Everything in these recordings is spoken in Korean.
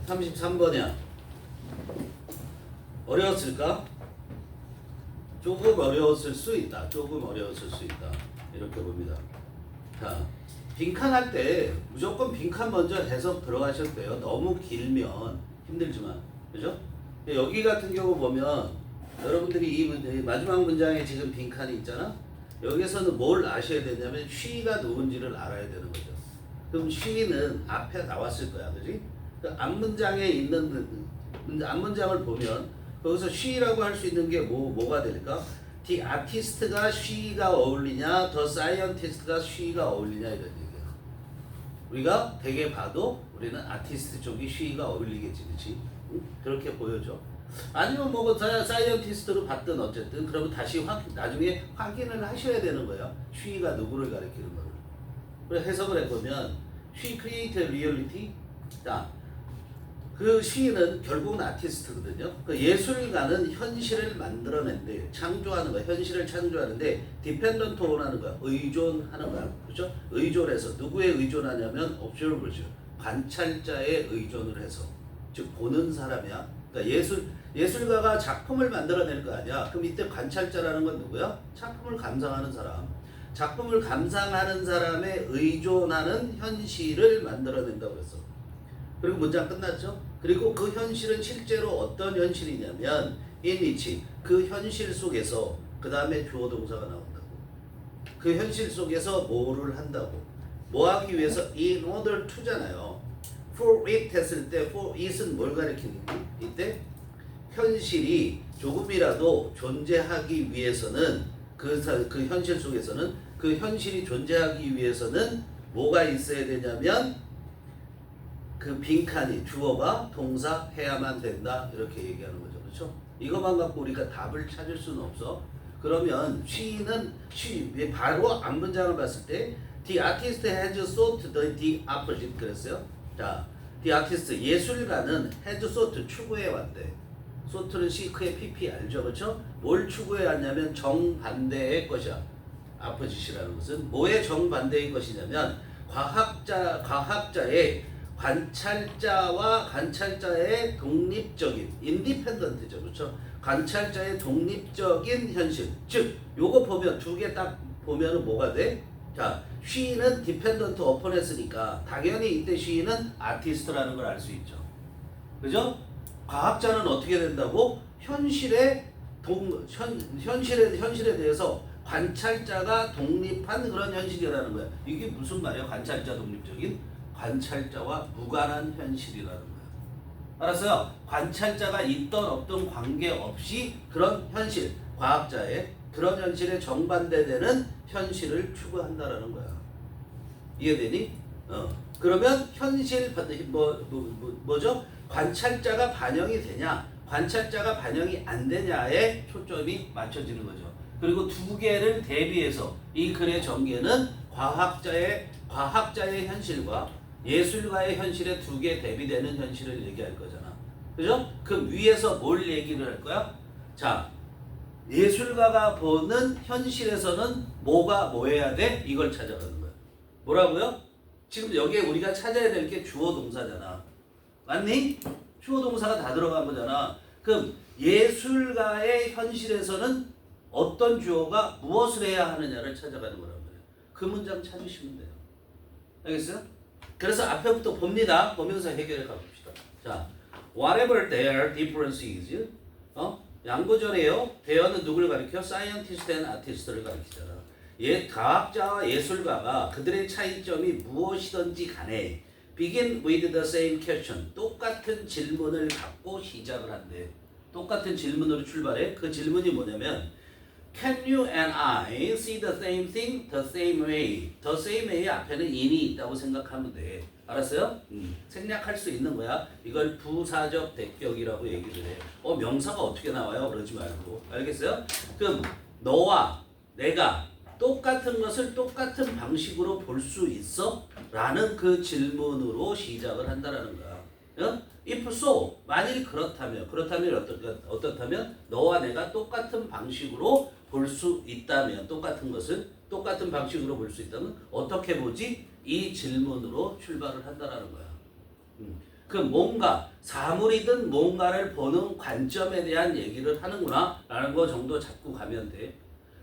33번이야. 어려웠을까? 조금 어려웠을 수 있다. 조금 어려웠을 수 있다. 이렇게 봅니다. 자, 빈칸 할 때 무조건 빈칸 먼저 해석 들어가셔도 돼요. 너무 길면 힘들지만. 그죠? 여기 같은 경우 보면 여러분들이 이 마지막 문장에 지금 빈칸이 있잖아? 여기서는 뭘 아셔야 되냐면 she가 누군지를 알아야 되는 거죠. 그럼 she는 앞에 나왔을 거야. 그지? 그 앞문장에 있는 앞문장을 보면 거기서 she라고 할 수 있는 게 뭐가 될까? The artist가 she가 어울리냐, the scientist가 she가 어울리냐 이런 얘기야. 우리가 되게 봐도 우리는 아티스트 쪽이 she가 어울리겠지, 그렇지? 응? 그렇게 보여줘. 아니면 뭐 사이언티스트로 봤든 어쨌든 그러면 다시 나중에 확인을 하셔야 되는 거야. she가 누구를 가리키는 거를. 그래서 해석을 해보면 she created reality. 자, 그 시인은 결국은 아티스트거든요. 그 예술가는 현실을 만들어낸대, 창조하는 거야. 현실을 창조하는데 디펜던트 온하는 거야. 의존하는 거야. 그렇죠? 의존해서 누구에 의존하냐면 observer죠. 관찰자에 의존을 해서, 즉 보는 사람이야. 그러니까 예술가가 작품을 만들어낼 거 아니야. 그럼 이때 관찰자라는 건 누구야? 작품을 감상하는 사람. 작품을 감상하는 사람에 의존하는 현실을 만들어낸다고 그랬어. 그리고 문장 끝났죠? 그리고 그 현실은 실제로 어떤 현실이냐면 in which 그 현실 속에서 그 다음에 주어 동사가 나온다고. 그 현실 속에서 뭐를 한다고. 뭐 하기 위해서 in order to잖아요. for it 했을 때 for it은 뭘 가리키는지 이때 현실이 조금이라도 존재하기 위해서는 그 현실 속에서는 그 현실이 존재하기 위해서는 뭐가 있어야 되냐면 그 빈칸이 주어가 동사 해야만 된다 이렇게 얘기하는 거죠. 그렇죠? 이것만 갖고 우리가 답을 찾을 수는 없어. 그러면 she는 바로 앞문장을 봤을 때 the artist has sought the opposite 그랬어요. 자, the artist 예술가는 has sought 추구해 왔대. sought는 seek의 pp 알죠? 그렇죠? 뭘 추구해 왔냐면 정반대의 것이야. opposite이라는 것은 뭐의 정반대의 것이냐면 과학자의 관찰자와 관찰자의 독립적인 인디펜던트죠. 그렇죠? 관찰자의 독립적인 현실. 즉 요거 보면 두 개 딱 보면은 뭐가 돼? 자, she는 디펜던트 어폰 했으니까 당연히 이때 she는 아티스트라는 걸 알 수 있죠. 그죠? 과학자는 어떻게 된다고? 현실에 대해서 관찰자가 독립한 그런 현실이라는 거야. 이게 무슨 말이야? 관찰자 독립적인? 관찰자와 무관한 현실이라는 거야. 알았어요? 관찰자가 있던 없던 관계없이 그런 현실, 과학자의 그런 현실에 정반대되는 현실을 추구한다라는 거야. 이해되니? 그러면 현실 뭐죠? 관찰자가 반영이 되냐, 관찰자가 반영이 안 되냐에 초점이 맞춰지는 거죠. 그리고 두 개를 대비해서 이 글의 전개는 과학자의 현실과 예술가의 현실에 두 개 대비되는 현실을 얘기할 거잖아. 그죠? 그 위에서 뭘 얘기를 할 거야? 자, 예술가가 보는 현실에서는 뭐가 뭐해야 돼? 이걸 찾아가는 거야. 뭐라고요? 지금 여기에 우리가 찾아야 될 게 주어 동사잖아. 맞니? 주어 동사가 다 들어간 거잖아. 그럼 예술가의 현실에서는 어떤 주어가 무엇을 해야 하느냐를 찾아가는 거란 말이에요. 그 문장 찾으시면 돼요. 알겠어요? 그래서 앞에부터 봅니다. 보면서 해결해 가봅시다. 자, whatever their difference is, 양보절이에요. there는 누구를 가리켜? scientist and artist를 가리키잖아. 과학자와 예술가가 그들의 차이점이 무엇이든지 간에 begin with the same question. 똑같은 질문을 갖고 시작을 한대. 똑같은 질문으로 출발해. 그 질문이 뭐냐면 Can you and I see the same thing the same way? The same way 앞에는 in이 있다고 생각하면 돼. 알았어요? 생략할 수 있는 거야. 이걸 부사적 대격이라고 얘기를 해. 명사가 어떻게 나와요? 그러지 말고. 알겠어요? 그럼 너와 내가 똑같은 것을 똑같은 방식으로 볼 수 있어? 라는 그 질문으로 시작을 한다라는 거야. If so, 만일 그렇다면 어떻다면 너와 내가 똑같은 방식으로 볼 수 있다면 똑같은 것을 똑같은 방식으로 볼 수 있다면 어떻게 보지? 이 질문으로 출발을 한다라는 거야. 그 뭔가 사물이든 뭔가를 보는 관점에 대한 얘기를 하는구나 라는 거 정도 잡고 가면 돼.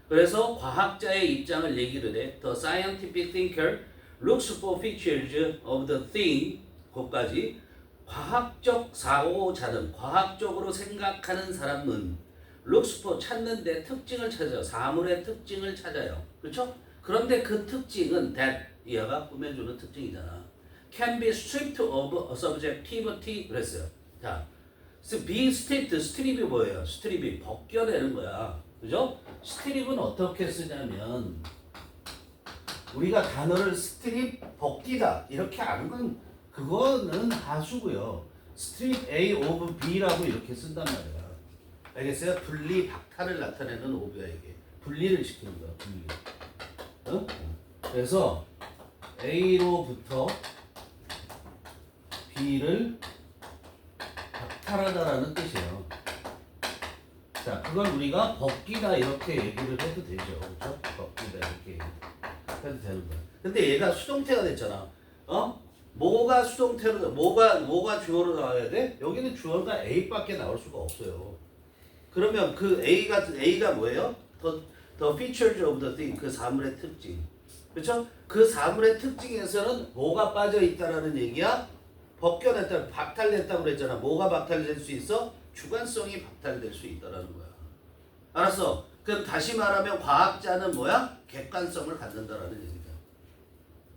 그래서 과학자의 입장을 얘기를 해. The scientific thinker looks for features of the thing. 거기까지. 과학적 사고자는, 과학적으로 생각하는 사람은 looks for 찾는데 특징을 찾아요. 사물의 특징을 찾아요. 그렇죠? 그런데 그 특징은 that 얘가 꾸며주는 특징이잖아. can be stripped of subjectivity 그랬어요. 자, be stripped, 스트립이 뭐예요? 스트립이 벗겨내는 거야. 그죠? 스트립은 어떻게 쓰냐면 우리가 단어를 스트립, 벗기다 이렇게 아는 건 그거는 하수고요. 스트립 A of B라고 이렇게 쓴단 말이야. 알겠어요? 분리, 박탈을 나타내는 오브야 이게. 분리를 시키는 거야. 분리. 어? 그래서 A로부터 B를 박탈하다라는 뜻이에요. 자, 그걸 우리가 벗기다 이렇게 얘기를 해도 되죠. 그렇죠? 벗기다 이렇게 해도 되는 거야. 근데 얘가 수동태가 됐잖아. 뭐가 수동태로, 뭐가 주어로 나와야 돼? 여기는 주어가 A밖에 나올 수가 없어요. 그러면 그 A가 뭐예요? The features of the thing, 그 사물의 특징. 그렇죠? 그 사물의 특징에서는 뭐가 빠져 있다라는 얘기야? 벗겨냈다, 박탈됐다고 그랬잖아. 뭐가 박탈될 수 있어? 주관성이 박탈될 수 있다라는 거야. 알았어? 그럼 다시 말하면 과학자는 뭐야? 객관성을 갖는다라는 얘기다.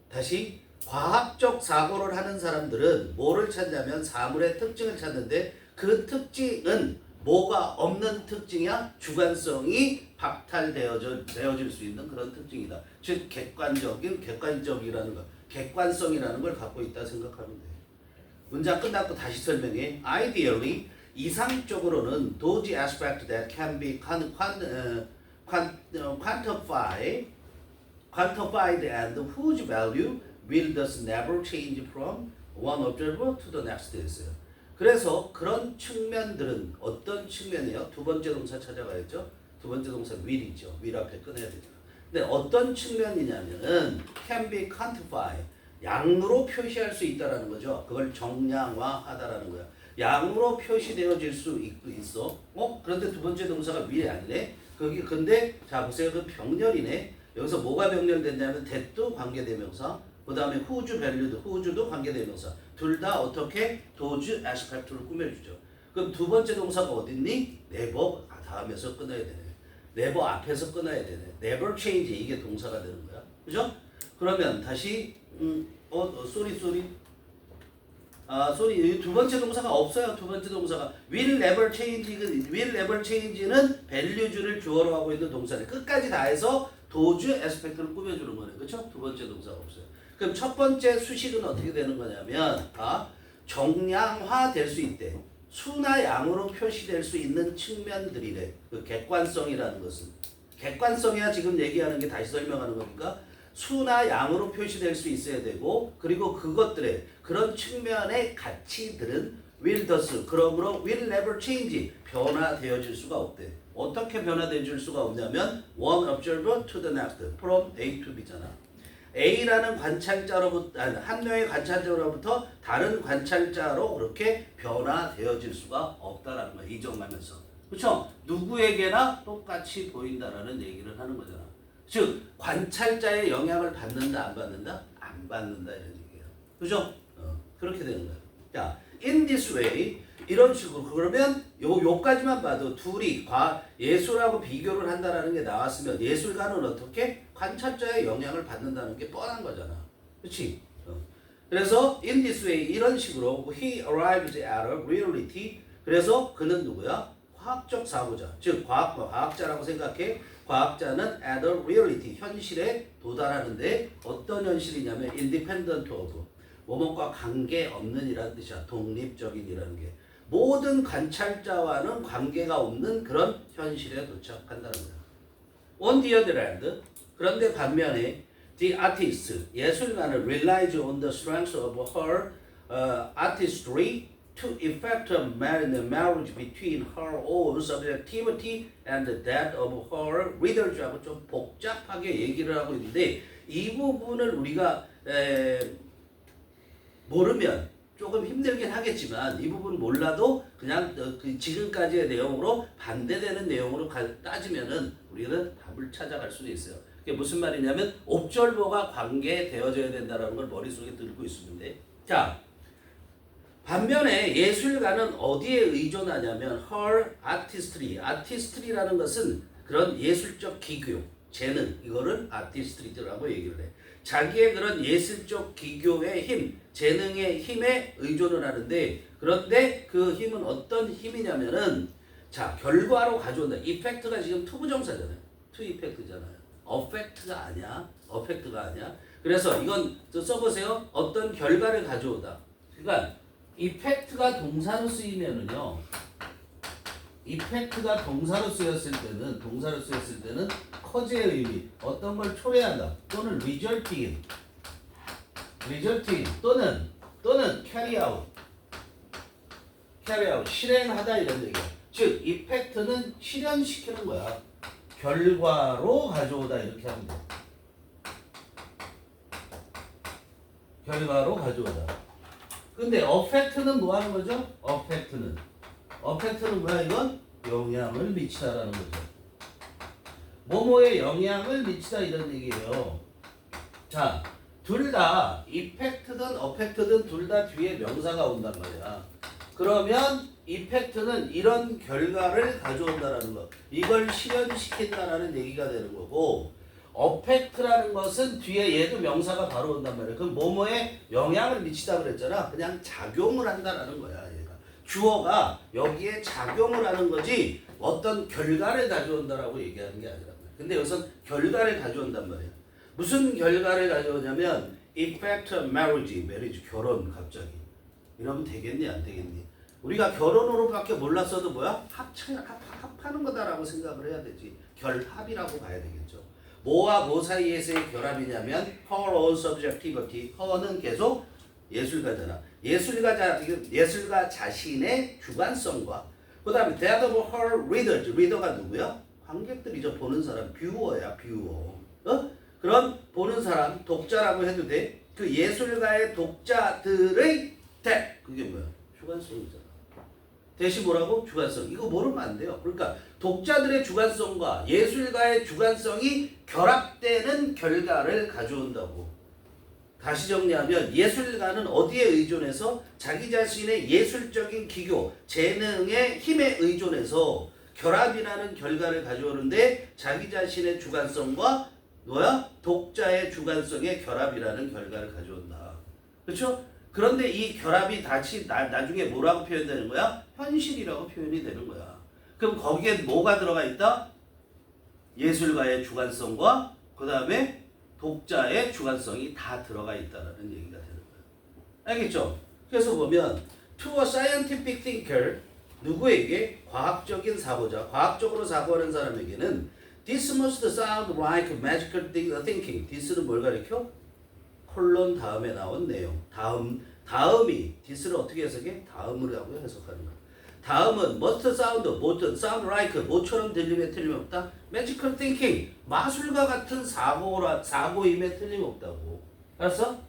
다시 과학적 사고를 하는 사람들은 뭐를 찾냐면 사물의 특징을 찾는데 그 특징은 뭐가 없는 특징이야? 주관성이 박탈되어질 수 있는 그런 특징이다. 즉 객관적이라는 거, 객관성이라는 걸 갖고 있다 생각하면 돼. 문장 끝났고 다시 설명해. Ideally, 이상적으로는 those aspects that can be quantified and whose value will thus never change from one observer to the next 있어요. 그래서 그런 측면들은 어떤 측면이에요? 두 번째 동사 찾아가야죠. 두 번째 동사 will이죠. will 앞에 끊어야 되잖아. 근데 어떤 측면이냐면은 can be quantified. 양으로 표시할 수 있다라는 거죠. 그걸 정량화하다라는 거야. 양으로 표시되어질 수 있어. 그런데 두 번째 동사가 will이 아니네. 거기 근데 자 보세요. 그 병렬이네. 여기서 뭐가 병렬됐냐면 that도 관계대명사. 그 다음에 whose valued, whose도 관계대명사. 둘 다 어떻게 those aspect로 꾸며주죠. 그럼 두 번째 동사가 어딨니? never 다음에서 끊어야 되네. never 앞에서 끊어야 되네. never change 이게 동사가 되는 거야. 그죠? 그러면 다시 쏘리. 쏘리. 두 번째 동사가 없어요. 두 번째 동사가 will never change는 value를 주어로 하고 있는 동사를 끝까지 다 해서 those aspect를 꾸며주는 거네. 그렇죠? 두 번째 동사가 없어요. 그럼 첫 번째 수식은 어떻게 되는 거냐면 정량화될 수 있대. 수나 양으로 표시될 수 있는 측면들이래. 그 객관성이라는 것은. 객관성이야 지금 얘기하는 게 다시 설명하는 거니까 수나 양으로 표시될 수 있어야 되고 그리고 그것들의 그런 측면의 가치들은 will thus 그러므로 will never change 변화되어질 수가 없대. 어떻게 변화되어질 수가 없냐면 one observer to the next from A to B잖아. A라는 관찰자로부터 한 명의 관찰자로부터 다른 관찰자로 그렇게 변화되어질 수가 없다라는 거야. 이정하면서. 그렇죠? 누구에게나 똑같이 보인다라는 얘기를 하는 거잖아. 즉 관찰자의 영향을 받는다 안 받는다? 안 받는다 이런 얘기예요. 그죠? 그렇게 되는 거야. 자, in this way 이런 식으로 그러면 요까지만 봐도 둘이 예술하고 비교를 한다라는 게 나왔으면 예술가는 어떻게 관찰자의 영향을 받는다는 게 뻔한 거잖아. 그렇지? 그래서 in this way 이런 식으로 he arrives at a reality. 그래서 그는 누구야? 과학적 사고자. 즉 과학자라고 생각해. 과학자는 at a reality 현실에 도달하는데 어떤 현실이냐면 independent of 뭐뭐과 관계없는 이라는 뜻이야. 독립적인이라는 게 모든 관찰자와는 관계가 없는 그런 현실에 도착한다는 거야. On the other hand, 그런데 반면에 the artist, 예술가는 relies on the strength of her artistry to effect a marriage between her own subjectivity and that of her readers하고 좀 복잡하게 얘기를 하고 있는데 이 부분을 우리가 모르면 조금 힘들긴 하겠지만 이 부분 몰라도 그냥 그 지금까지의 내용으로 반대되는 내용으로 따지면은 우리는 답을 찾아갈 수도 있어요. 그게 무슨 말이냐면 옵절보가 관계되어져야 된다는 걸 머릿속에 들고 있으면 돼. 자, 반면에 예술가는 어디에 의존하냐면 her artistry. artistry라는 것은 그런 예술적 기교, 재능, 이거를 artistry라고 얘기를 해. 자기의 그런 예술적 기교의 힘, 재능의 힘에 의존을 하는데, 그런데 그 힘은 어떤 힘이냐면은 자, 결과로 가져온다. 이펙트가 지금 투부정사잖아요. 투 이펙트잖아요. 어펙트가 아니야. 어펙트가 아니야. 그래서 이건 써보세요. 어떤 결과를 가져오다. 그러니까 이펙트가 동사로 쓰이면은요. 이펙트가 동사로 쓰였을 때는 커즈의 의미, 어떤 걸 초래한다 또는 resulting 또는 carry out 실행하다 이런 얘기야. 즉 이펙트는 실현시키는 거야. 결과로 가져오다 이렇게 하면 돼. 결과로 가져오다. 근데 affect는 뭐 하는 거죠? affect는 뭐야 이건? 영향을 미치다라는 거죠. 뭐뭐에 영향을 미치다 이런 얘기예요. 자, 둘 다 effect든 affect든 둘 다 뒤에 명사가 온단 말이야. 그러면 effect는 이런 결과를 가져온다라는 거. 이걸 실현시킨다라는 얘기가 되는 거고, affect라는 것은 뒤에 얘도 명사가 바로 온단 말이야. 그럼 뭐뭐에 영향을 미치다 그랬잖아. 그냥 작용을 한다라는 거야. 얘가. 주어가 여기에 작용을 하는 거지 어떤 결과를 가져온다라고 얘기하는 게 아니란 말이야. 근데 여기서 결과를 가져온단 말이야. 무슨 결과를 가져오냐면 effect of marriage 결혼 갑자기. 이러면 되겠니 안 되겠니? 우리가 결혼으로밖에 몰랐어도 뭐야? 합하는 거다라고 생각을 해야 되지. 결합이라고 봐야 되겠죠. 뭐와 뭐 사이에서의 결합이냐면 her own subjectivity. her는 계속 예술가잖아. 예술가 자신의 주관성과 그 다음에 that of her readers. 리더가 누구야? 관객들이죠. 보는 사람. 뷰어야. 뷰어. 그런 보는 사람, 독자라고 해도 돼. 그 예술가의 독자들의 그게 뭐야? 주관성이잖아. 대신 뭐라고? 주관성. 이거 모르면 안 돼요. 그러니까 독자들의 주관성과 예술가의 주관성이 결합되는 결과를 가져온다고. 다시 정리하면 예술가는 어디에 의존해서 자기 자신의 예술적인 기교, 재능의 힘에 의존해서 결합이라는 결과를 가져오는데 자기 자신의 주관성과 독자의 주관성의 결합이라는 결과를 가져온다. 그렇죠? 그런데 이 결합이 다시 나중에 뭐라고 표현되는 거야? 현실이라고 표현이 되는 거야. 그럼 거기에 뭐가 들어가 있다? 예술가의 주관성과 그 다음에 독자의 주관성이 다 들어가 있다는 얘기가 되는 거야. 알겠죠? 그래서 보면 to a scientific thinker, 누구에게? 과학적인 사고자, 과학적으로 사고하는 사람에게는 this must sound like magical thinking. this는 뭘 가리켜? 콜론 다음에 나온 내용. 다음이 this를 어떻게 해석해? 다음으로 해석하는 거야. 다음은 must sound like 뭐처럼 들림에 틀림없다. magical thinking 마술과 같은 사고임에 틀림없다고. 알았어?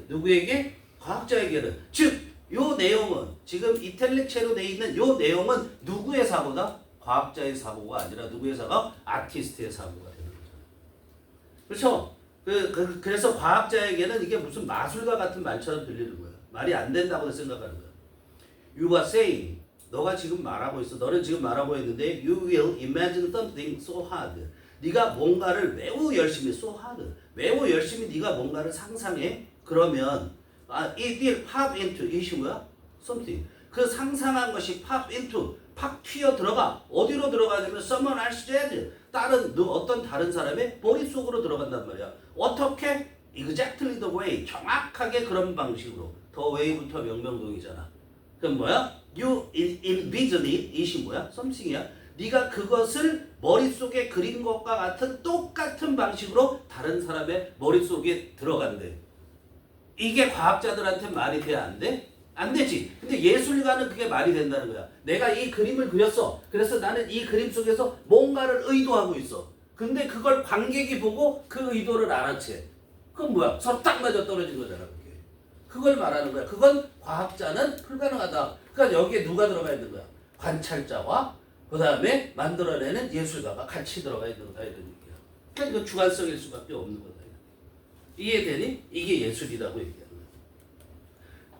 누구에게? 과학자에게는. 즉 요 내용은 지금 이탈릭체로 돼 있는 요 내용은 누구의 사고다? 과학자의 사고가 아니라 누구의 사고? 아티스트의 사고가 되는 거죠. 그렇죠? 그래서 과학자에게는 이게 무슨 마술과 같은 말처럼 들리는 거예요. 말이 안 된다고 생각하는 거예요. You are saying, 너가 지금 말하고 있어. 너는 지금 말하고 있는데 you will imagine something so hard. 네가 뭔가를 매우 열심히 so hard. 매우 열심히 네가 뭔가를 상상해. 그러면 it will pop into 이것이 뭐야? something. 그 상상한 것이 pop into 팍 튀어 들어가. 어디로 들어가냐면 someone else's head. 어떤 다른 사람의 머릿속으로 들어간단 말이야. 어떻게? Exactly the way. 정확하게 그런 방식으로. the way부터 명명동이잖아. 그럼 뭐야? You envision it. 이것이 뭐야? something이야. 네가 그것을 머릿속에 그린 것과 같은 똑같은 방식으로 다른 사람의 머릿속에 들어간대. 이게 과학자들한테 말이 돼? 안 돼? 안 되지. 근데 예술가는 그게 말이 된다는 거야. 내가 이 그림을 그렸어. 그래서 나는 이 그림 속에서 뭔가를 의도하고 있어. 근데 그걸 관객이 보고 그 의도를 알아채. 그건 뭐야? 서로 딱 맞아 떨어진 거잖아. 그게. 그걸 말하는 거야. 그건 과학자는 불가능하다. 그러니까 여기에 누가 들어가 있는 거야? 관찰자와 그 다음에 만들어내는 예술가가 같이 들어가 있는 거다 이런 얘기야. 그러니까 이거 주관성일 수밖에 없는 거다. 이해되니? 이게 예술이라고 얘기하는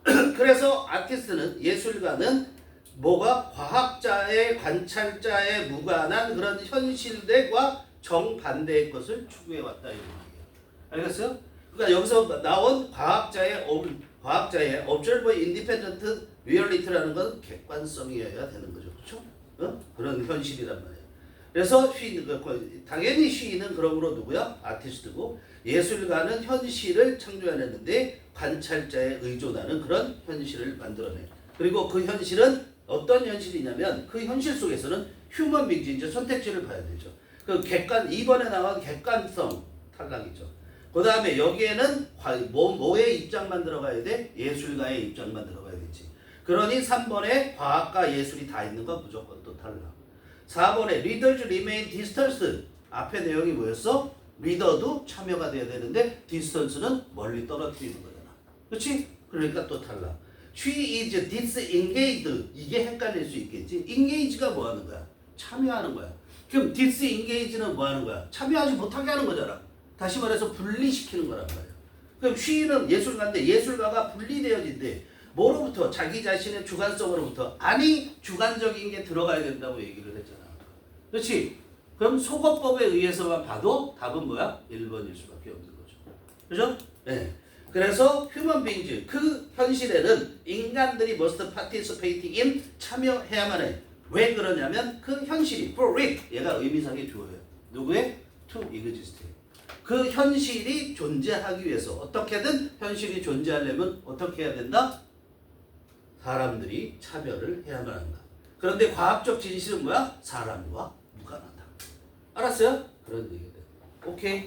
거야. 그래서 아티스트는 예술가는 뭐가 과학자의 관찰자의 무관한 그런 현실과 정반대의 것을 추구해왔다 이런 얘기야. 알겠어요? 그러니까 여기서 나온 과학자의 observer independent reality라는 건 객관성이어야 되는 거죠. 그렇죠? 그런 현실이란 말이에요. 그래서 당연히 시인은 그러므로 누구야? 아티스트고 예술가는 현실을 창조해냈는데 관찰자에 의존하는 그런 현실을 만들어내. 그리고 그 현실은 어떤 현실이냐면 그 현실 속에서는 휴먼 빙지 이제 선택지를 봐야 되죠. 그 객관 이번에 나온 객관성 탈락이죠. 그 다음에 여기에는 뭐의 입장만 들어가야 돼? 예술가의 입장만 들어가야 되지. 그러니 3번에 과학과 예술이 다 있는 건 무조건 또 탈락. 4번에 readers remain distance. 앞에 내용이 뭐였어? 리더도 참여가 돼야 되는데 distance는 멀리 떨어뜨리는 거잖아. 그렇지? 그러니까 또 탈락. She is disengaged. 이게 헷갈릴 수 있겠지. engage가 뭐 하는 거야? 참여하는 거야. 그럼 disengage는 뭐 하는 거야? 참여하지 못하게 하는 거잖아. 다시 말해서 분리시키는 거란 말이야. 그럼 she는 예술가인데 예술가가 분리되어진대. 뭐로부터? 자기 자신의 주관성으로부터. 아니 주관적인 게 들어가야 된다고 얘기를 했잖아. 그렇지? 그럼 소거법에 의해서만 봐도 답은 뭐야? 1번일 수밖에 없는 거죠. 그죠? 네. 그래서 휴먼 빙즈 그 현실에는 인간들이 must participate in 참여해야만 해. 왜 그러냐면 그 현실이 for it 얘가 의미상의 주어예요. 누구의? to exist. 그 현실이 존재하기 위해서 어떻게든 현실이 존재하려면 어떻게 해야 된다? 사람들이 참여를 해야만 한다. 그런데 과학적 진실은 뭐야? 사람과 무관하다. 알았어요? 그런 얘기들. 오케이.